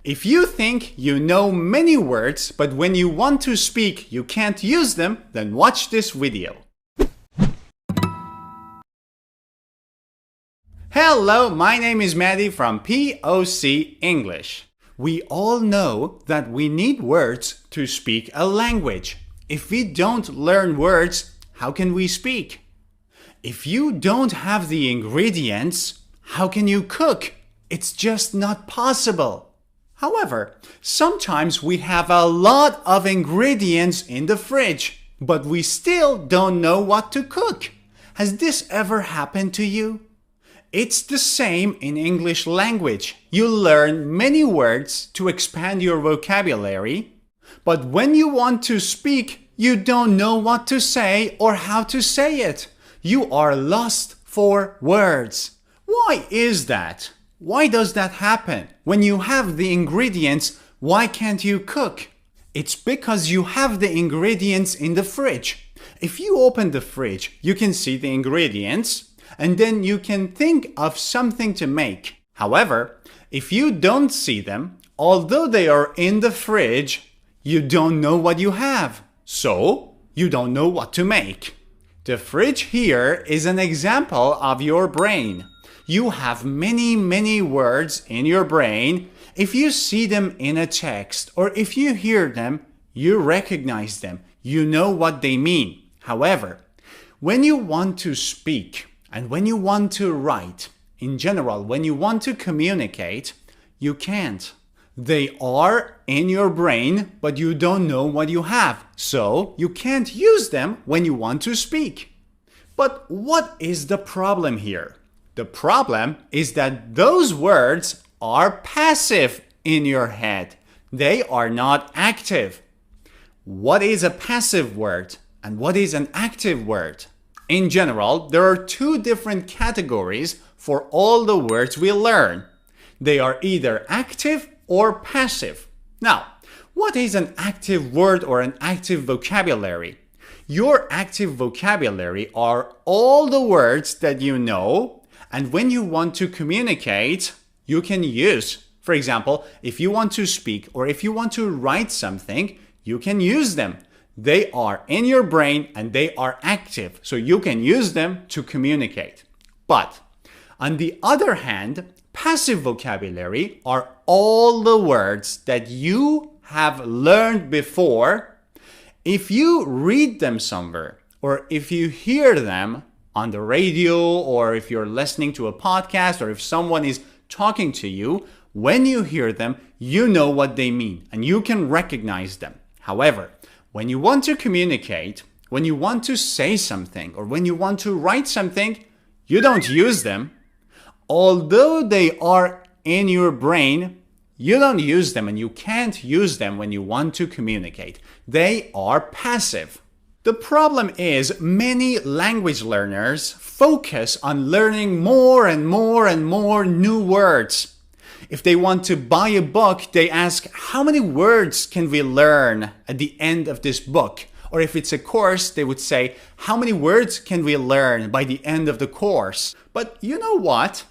If you think you know many words, but when you want to speak, you can't use them, then watch this video. Hello, my name is Maddie from POC English. We all know that we need words to speak a language. If we don't learn words, how can we speak? If you don't have the ingredients, how can you cook? It's just not possible. However, sometimes we have a lot of ingredients in the fridge, but we still don't know what to cook. Has this ever happened to you? It's the same in English language. You learn many words to expand your vocabulary, but when you want to speak, you don't know what to say or how to say it. You are lost for words. Why is that? Why does that happen? When you have the ingredients, why can't you cook? It's because you have the ingredients in the fridge. If you open the fridge, you can see the ingredients, and then you can think of something to make. However, if you don't see them, although they are in the fridge, you don't know what you have. So, you don't know what to make. The fridge here is an example of your brain. You have many words in your brain. If you see them in a text or if you hear them, you recognize them. You know what they mean. However, when you want to speak and when you want to write, in general, when you want to communicate, you can't. They are in your brain, but you don't know what you have. So you can't use them when you want to speak. But what is the problem here? The problem is that those words are passive in your head. They are not active. What is a passive word and what is an active word? In general, there are two different categories for all the words we learn. They are either active or passive. Now, what is an active word or an active vocabulary? Your active vocabulary are all the words that you know, and when you want to communicate, you can use. For example, if you want to speak or if you want to write something, you can use them. They are in your brain and they are active, so you can use them to communicate. But on the other hand, passive vocabulary are all the words that you have learned before. If you read them somewhere, or if you hear them on the radio, or if you're listening to a podcast, or if someone is talking to you, when you hear them, you know what they mean and you can recognize them. However, when you want to communicate, when you want to say something, or when you want to write something, you don't use them. Although they are in your brain, you don't use them and you can't use them when you want to communicate. They are passive. The problem is many language learners focus on learning more and more new words. If they want to buy a book, they ask, how many words can we learn at the end of this book? Or if it's a course, they would say, how many words can we learn by the end of the course? But you know what?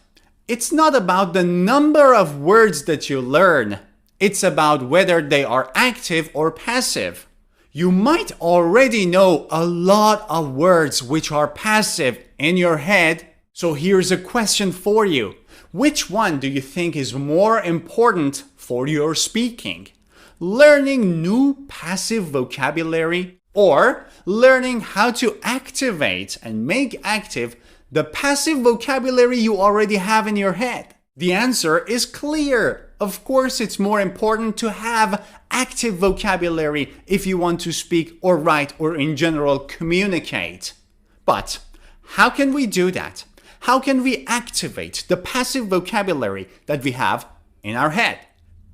It's not about the number of words that you learn. It's about whether they are active or passive. You might already know a lot of words which are passive in your head. So here's a question for you. Which one do you think is more important for your speaking? Learning new passive vocabulary or learning how to activate and make active the passive vocabulary you already have in your head? The answer is clear. Of course, it's more important to have active vocabulary if you want to speak or write or in general communicate. But how can we do that? How can we activate the passive vocabulary that we have in our head?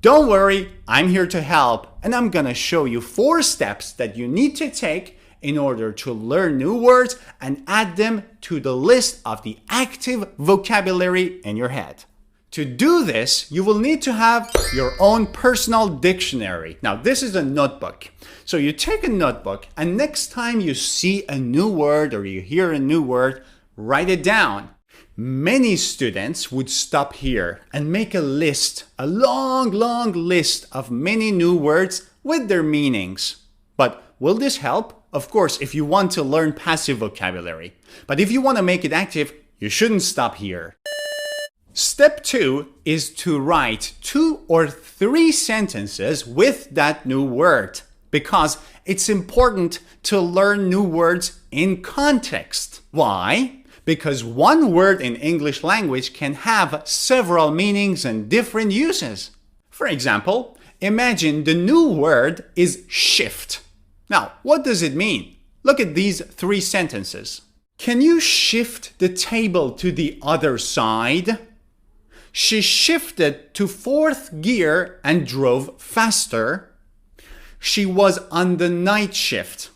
Don't worry, I'm here to help, and I'm gonna show you 4 steps that you need to take in order to learn new words and add them to the list of the active vocabulary in your head. To do this, you will need to have your own personal dictionary. Now, this is a notebook. So you take a notebook, and next time you see a new word or you hear a new word, write it down. Many students would stop here and make a list, a long list of many new words with their meanings. But will this help? Of course, if you want to learn passive vocabulary. But if you want to make it active, you shouldn't stop here. Step 2 is to write 2 or 3 sentences with that new word, because it's important to learn new words in context. Why? Because one word in English language can have several meanings and different uses. For example, imagine the new word is shift. Now, what does it mean? Look at these 3 sentences. Can you shift the table to the other side? She shifted to 4th gear and drove faster. She was on the night shift.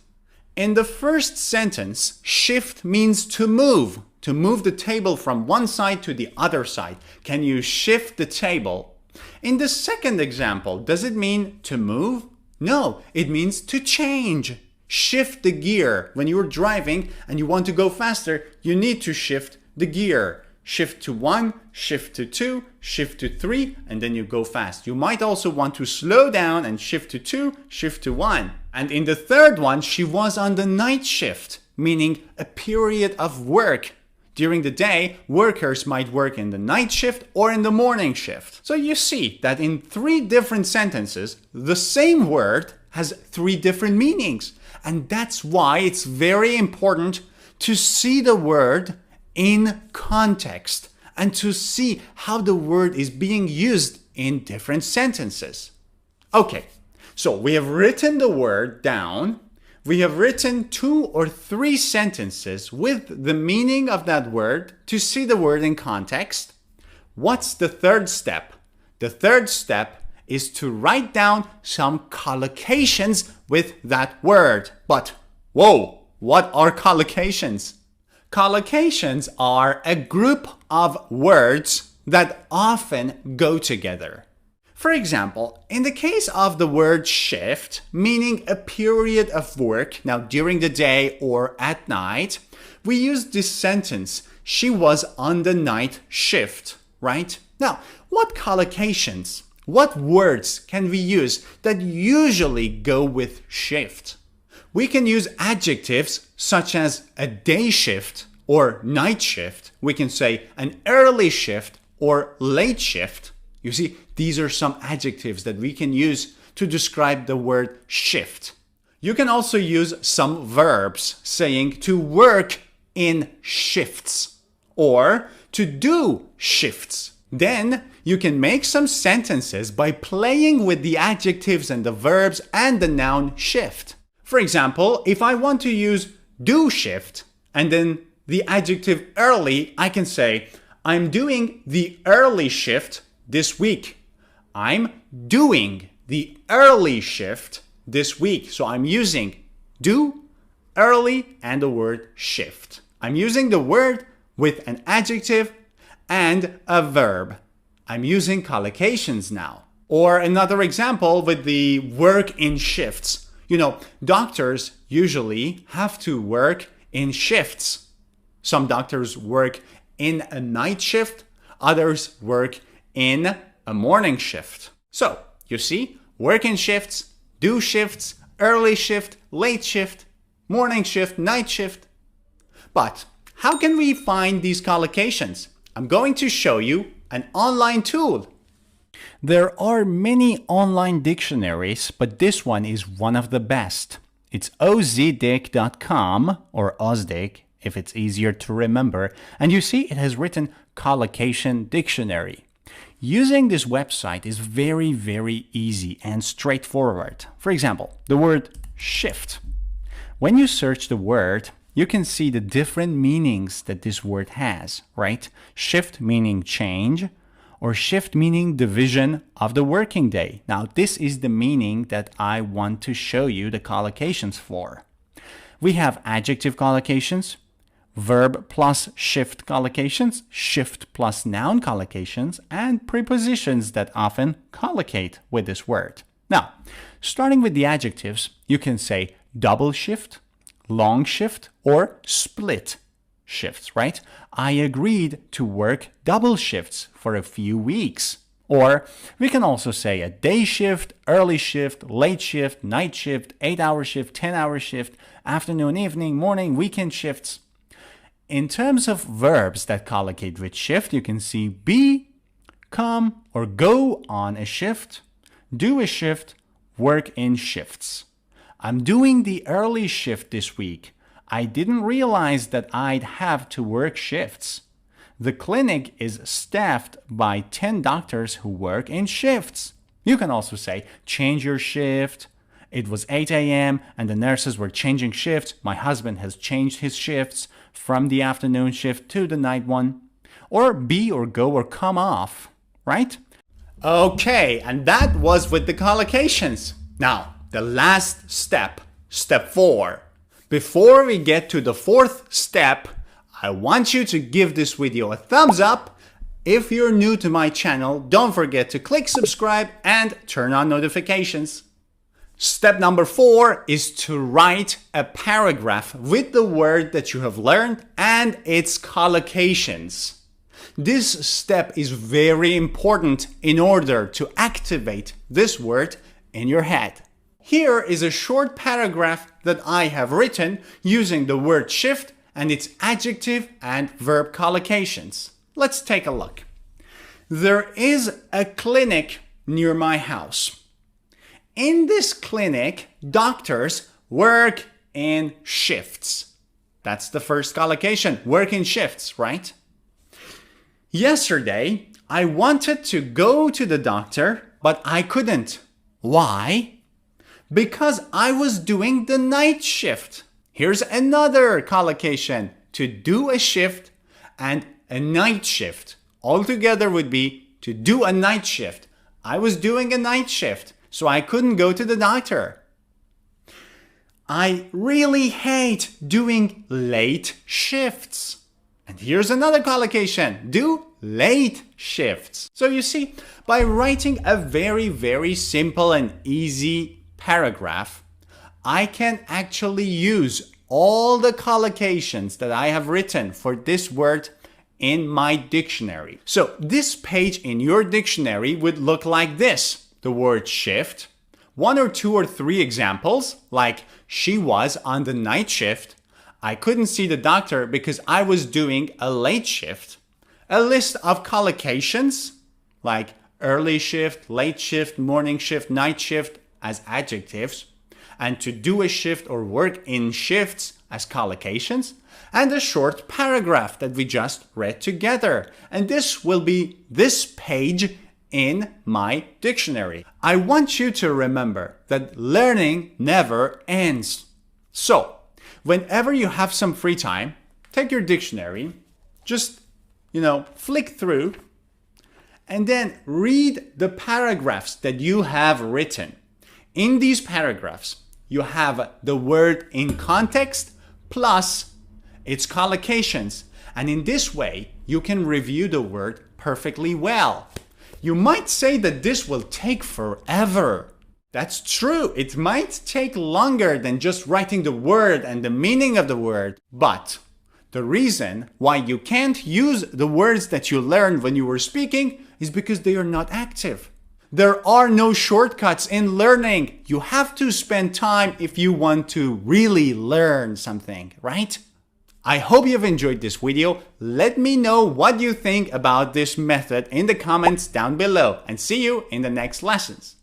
In the first sentence, shift means to move the table from one side to the other side. Can you shift the table? In the second example, does it mean to move? No, it means to change. Shift the gear. When you're driving and you want to go faster, you need to shift the gear. Shift to 1, shift to 2, shift to 3, and then you go fast. You might also want to slow down and shift to 2, shift to 1. And in the third one, she was on the night shift, meaning a period of work. During the day, workers might work in the night shift or in the morning shift. So you see that in 3 different sentences, the same word has 3 different meanings. And that's why it's very important to see the word in context and to see how the word is being used in different sentences. Okay, so we have written the word down. We have written 2 or 3 sentences with the meaning of that word to see the word in context. What's the third step? The third step is to write down some collocations with that word. But, whoa, what are collocations? Collocations are a group of words that often go together. For example, in the case of the word shift, meaning a period of work, now during the day or at night, we use this sentence, she was on the night shift, right? Now, what collocations, what words can we use that usually go with shift? We can use adjectives such as a day shift or night shift. We can say an early shift or late shift. You see, these are some adjectives that we can use to describe the word shift. You can also use some verbs saying to work in shifts or to do shifts. Then you can make some sentences by playing with the adjectives and the verbs and the noun shift. For example, if I want to use do shift and then the adjective early, I can say, I'm doing the early shift this week. I'm doing the early shift this week. So I'm using do, early, and the word shift. I'm using the word with an adjective and a verb. I'm using collocations now. Or another example with the work in shifts. You know, doctors usually have to work in shifts. Some doctors work in a night shift, others work in a morning shift. So, you see, work in shifts, do shifts, early shift, late shift, morning shift, night shift. But how can we find these collocations? I'm going to show you an online tool. There are many online dictionaries, but this one is one of the best. It's ozdic.com or Ozdic if it's easier to remember, and you see it has written collocation dictionary. Using this website is very, very easy and straightforward. For example, the word shift. When you search the word, you can see the different meanings that this word has, right? Shift meaning change, or shift meaning division of the working day. Now, this is the meaning that I want to show you the collocations for. We have adjective collocations, verb plus shift collocations, shift plus noun collocations, and prepositions that often collocate with this word. Now, starting with the adjectives, you can say double shift, long shift, or split shifts, right? I agreed to work double shifts for a few weeks. Or we can also say a day shift, early shift, late shift, night shift, 8-hour shift, 10-hour shift, afternoon, evening, morning, weekend shifts. In terms of verbs that collocate with shift, you can see be, come, or go on a shift, do a shift, work in shifts. I'm doing the early shift this week. I didn't realize that I'd have to work shifts. The clinic is staffed by 10 doctors who work in shifts. You can also say, change your shift. It was 8 a.m. and the nurses were changing shifts. My husband has changed his shifts from the afternoon shift to the night one. Or be or go or come off, right? Okay, and that was with the collocations. Now, the last step, step 4. Before we get to the 4th step, I want you to give this video a thumbs up. If you're new to my channel, don't forget to click subscribe and turn on notifications. Step number 4 is to write a paragraph with the word that you have learned and its collocations. This step is very important in order to activate this word in your head. Here is a short paragraph that I have written using the word shift and its adjective and verb collocations. Let's take a look. There is a clinic near my house. In this clinic, doctors work in shifts. That's the first collocation, work in shifts, right? Yesterday, I wanted to go to the doctor, but I couldn't. Why? Because I was doing the night shift. Here's another collocation, to do a shift and a night shift. Altogether would be to do a night shift. I was doing a night shift, so I couldn't go to the doctor. I really hate doing late shifts. And here's another collocation, do late shifts. So you see, by writing a very simple and easy paragraph, I can actually use all the collocations that I have written for this word in my dictionary. So this page in your dictionary would look like this. The word shift, 1 or 2 or 3 examples, like she was on the night shift. I couldn't see the doctor because I was doing a late shift. A list of collocations, like early shift, late shift, morning shift, night shift, as adjectives, and to do a shift or work in shifts as collocations, and a short paragraph that we just read together. And this will be this page in my dictionary. I want you to remember that learning never ends. So, whenever you have some free time, take your dictionary, just, flick through, and then read the paragraphs that you have written. In these paragraphs, you have the word in context plus its collocations. And in this way, you can review the word perfectly well. You might say that this will take forever. That's true. It might take longer than just writing the word and the meaning of the word. But the reason why you can't use the words that you learned when you were speaking is because they are not active. There are no shortcuts in learning. You have to spend time if you want to really learn something, right? I hope you've enjoyed this video. Let me know what you think about this method in the comments down below, and see you in the next lessons.